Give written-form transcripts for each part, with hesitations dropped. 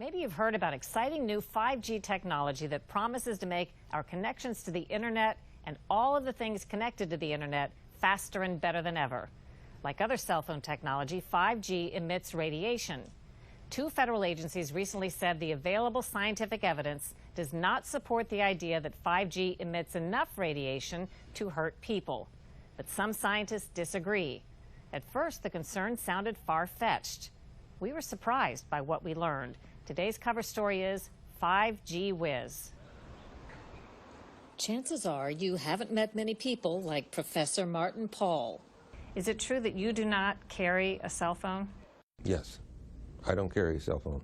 Maybe you've heard about exciting new 5G technology that promises to make our connections to the internet and all of the things connected to the internet faster and better than ever. Like other cell phone technology, 5G emits radiation. Two federal agencies recently said the available scientific evidence does not support the idea that 5G emits enough radiation to hurt people. But some scientists disagree. At first, the concern sounded far-fetched. We were surprised by what we learned. Today's cover story is 5G Whiz. Chances are you haven't met many people like Professor Martin Paul. Is it true that you do not carry a cell phone? Yes, I don't carry a cell phone.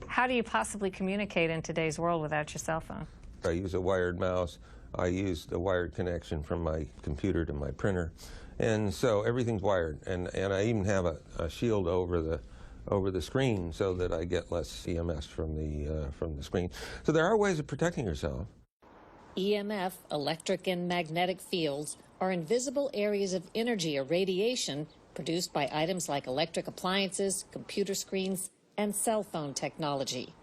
How do you possibly communicate in today's world without your cell phone? I use a wired mouse. I used a wired connection from my computer to my printer. And so everything's wired. And I even have a shield over the screen so that I get less EMS from the screen. So there are ways of protecting yourself. EMF, electric and magnetic fields, are invisible areas of energy or radiation produced by items like electric appliances, computer screens, and cell phone technology.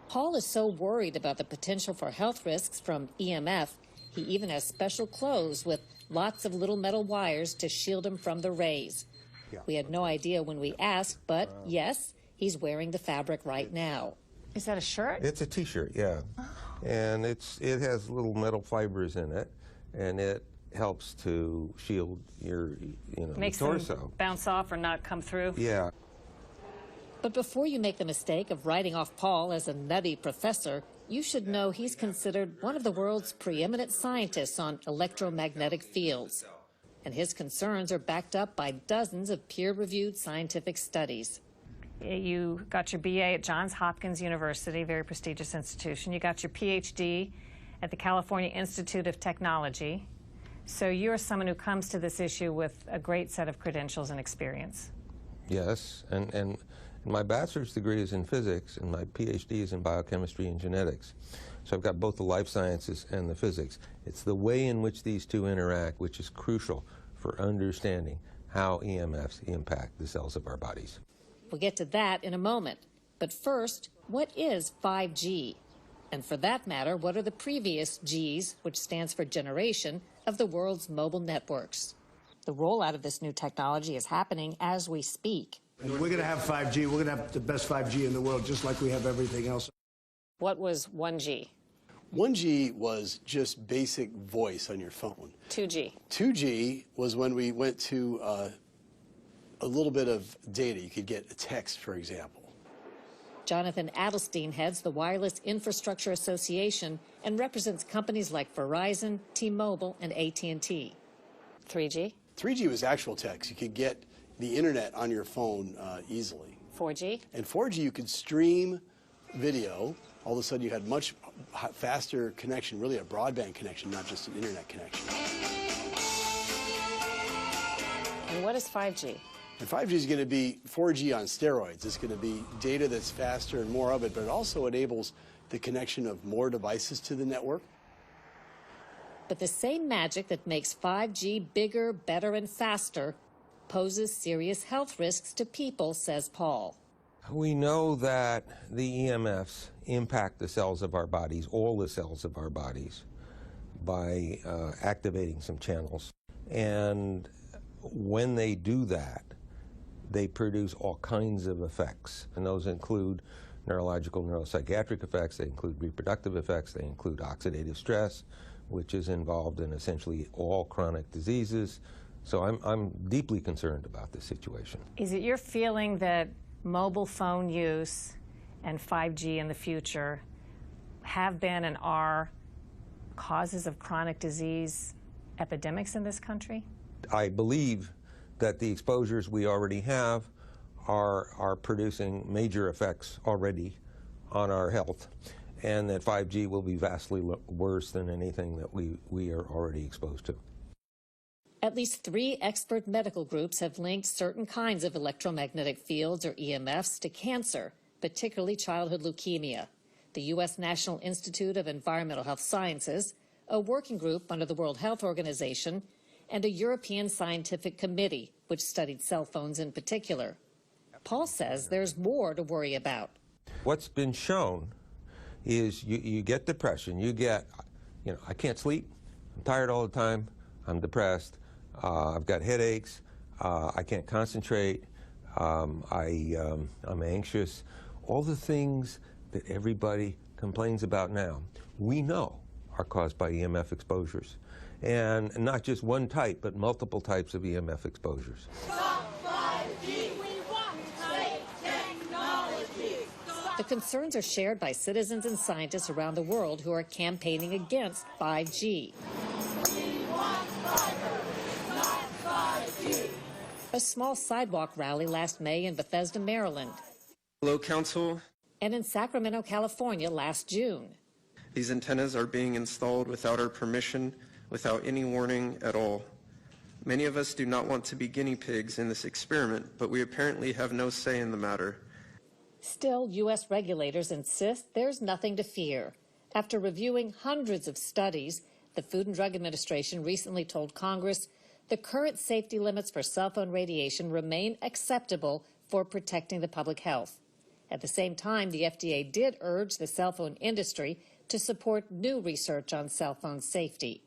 Paul is so worried about the potential for health risks from EMF, he even has special clothes with lots of little metal wires to shield him from the rays. We had no idea when we asked, but yes, he's wearing the fabric right now. Is that a shirt? It's a T-shirt, yeah. Oh. And it has little metal fibers in it, and it helps to shield your Makes torso. Them bounce off or not come through? Yeah. But before you make the mistake of writing off Paul as a nutty professor, you should know he's considered one of the world's preeminent scientists on electromagnetic fields. And his concerns are backed up by dozens of peer-reviewed scientific studies. You got your BA at Johns Hopkins University, very prestigious institution. You got your PhD at the California Institute of Technology. So you're someone who comes to this issue with a great set of credentials and experience. Yes, and my bachelor's degree is in physics, and my PhD is in biochemistry and genetics. So I've got both the life sciences and the physics. It's the way in which these two interact which is crucial for understanding how EMFs impact the cells of our bodies. We'll get to that in a moment. But first, what is 5G? And for that matter, what are the previous Gs, which stands for generation, of the world's mobile networks? The rollout of this new technology is happening as we speak. And we're going to have 5G. We're going to have the best 5G in the world, just like we have everything else. What was 1G? 1G was just basic voice on your phone. 2G? 2G was when we went to a little bit of data. You could get a text, for example. Jonathan Adelstein heads the Wireless Infrastructure Association and represents companies like Verizon, T-Mobile, and AT&T. 3G? 3G was actual text. You could get the internet on your phone easily. 4G? And 4G, you could stream video. All of a sudden, you had much faster connection, really a broadband connection, not just an internet connection. And what is 5G? And 5G is going to be 4G on steroids. It's going to be data that's faster and more of it, but it also enables the connection of more devices to the network. But the same magic that makes 5G bigger, better, and faster poses serious health risks to people, says Paul. We know that the EMFs impact the cells of our bodies, all the cells of our bodies, by activating some channels. And when they do that, they produce all kinds of effects. And those include neurological, neuropsychiatric effects, they include reproductive effects, they include oxidative stress, which is involved in essentially all chronic diseases. So I'm deeply concerned about this situation. Is it your feeling that mobile phone use and 5G in the future have been and are causes of chronic disease epidemics in this country? I believe that the exposures we already have are producing major effects already on our health, and that 5G will be vastly worse than anything that we are already exposed to. At least 3 expert medical groups have linked certain kinds of electromagnetic fields, or EMFs, to cancer, particularly childhood leukemia. The U.S. National Institute of Environmental Health Sciences, a working group under the World Health Organization, and a European scientific committee, which studied cell phones in particular. Paul says there's more to worry about. What's been shown is you get depression, you get, I can't sleep, I'm tired all the time, I'm depressed, I've got headaches, I can't concentrate, I'm anxious. All the things that everybody complains about now, we know are caused by EMF exposures. And not just one type, but multiple types of EMF exposures. The concerns are shared by citizens and scientists around the world who are campaigning against 5G. A small sidewalk rally last May in Bethesda, Maryland. Hello, Council. And in Sacramento, California last June. These antennas are being installed without our permission, without any warning at all. Many of us do not want to be guinea pigs in this experiment, but we apparently have no say in the matter. Still, U.S. regulators insist there's nothing to fear. After reviewing hundreds of studies, the Food and Drug Administration recently told Congress the current safety limits for cell phone radiation remain acceptable for protecting the public health. At the same time, the FDA did urge the cell phone industry to support new research on cell phone safety.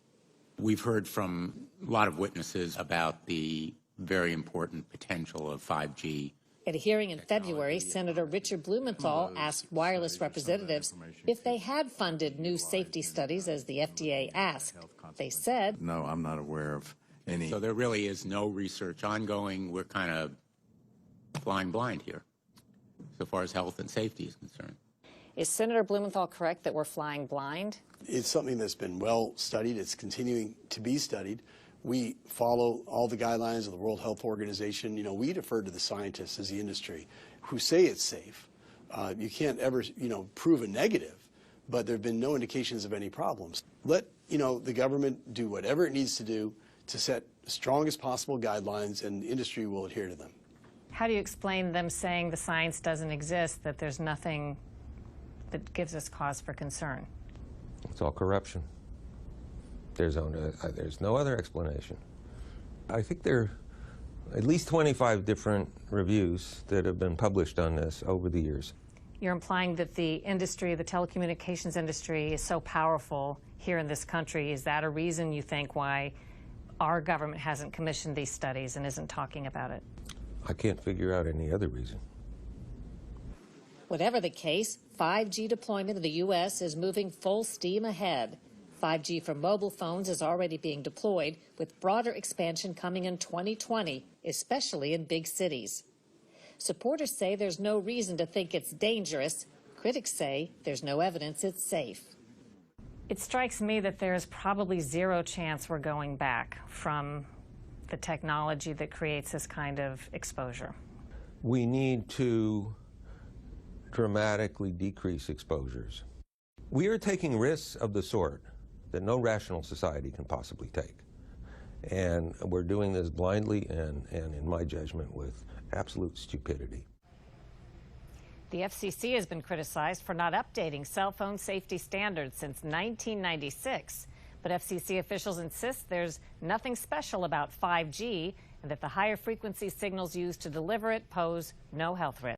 We've heard from a lot of witnesses about the very important potential of 5G. At a hearing in February, Senator Richard Blumenthal asked wireless representatives if they had funded new safety studies as the FDA asked. They said, "No, I'm not aware of any." So there really is no research ongoing. We're kind of flying blind here so far as health and safety is concerned. Is Senator Blumenthal correct that we're flying blind? It's something that's been well studied. It's continuing to be studied. We follow all the guidelines of the World Health Organization. We defer to the scientists as the industry who say it's safe. You can't ever, prove a negative, but there have been no indications of any problems. Let, the government do whatever it needs to do to set the strongest possible guidelines, and the industry will adhere to them. How do you explain them saying the science doesn't exist, that there's nothing that gives us cause for concern? It's all corruption. There's no other explanation. I think there are at least 25 different reviews that have been published on this over the years. You're implying that the industry, the telecommunications industry, is so powerful here in this country. Is that a reason you think why our government hasn't commissioned these studies and isn't talking about it? I can't figure out any other reason. Whatever the case, 5G deployment in the U.S. is moving full steam ahead. 5G for mobile phones is already being deployed, with broader expansion coming in 2020, especially in big cities. Supporters say there's no reason to think it's dangerous. Critics say there's no evidence it's safe. It strikes me that there's probably zero chance we're going back from the technology that creates this kind of exposure. We need to dramatically decrease exposures. We are taking risks of the sort that no rational society can possibly take. And we're doing this blindly and in my judgment, with absolute stupidity. The FCC has been criticized for not updating cell phone safety standards since 1996. But FCC officials insist there's nothing special about 5G and that the higher frequency signals used to deliver it pose no health risk.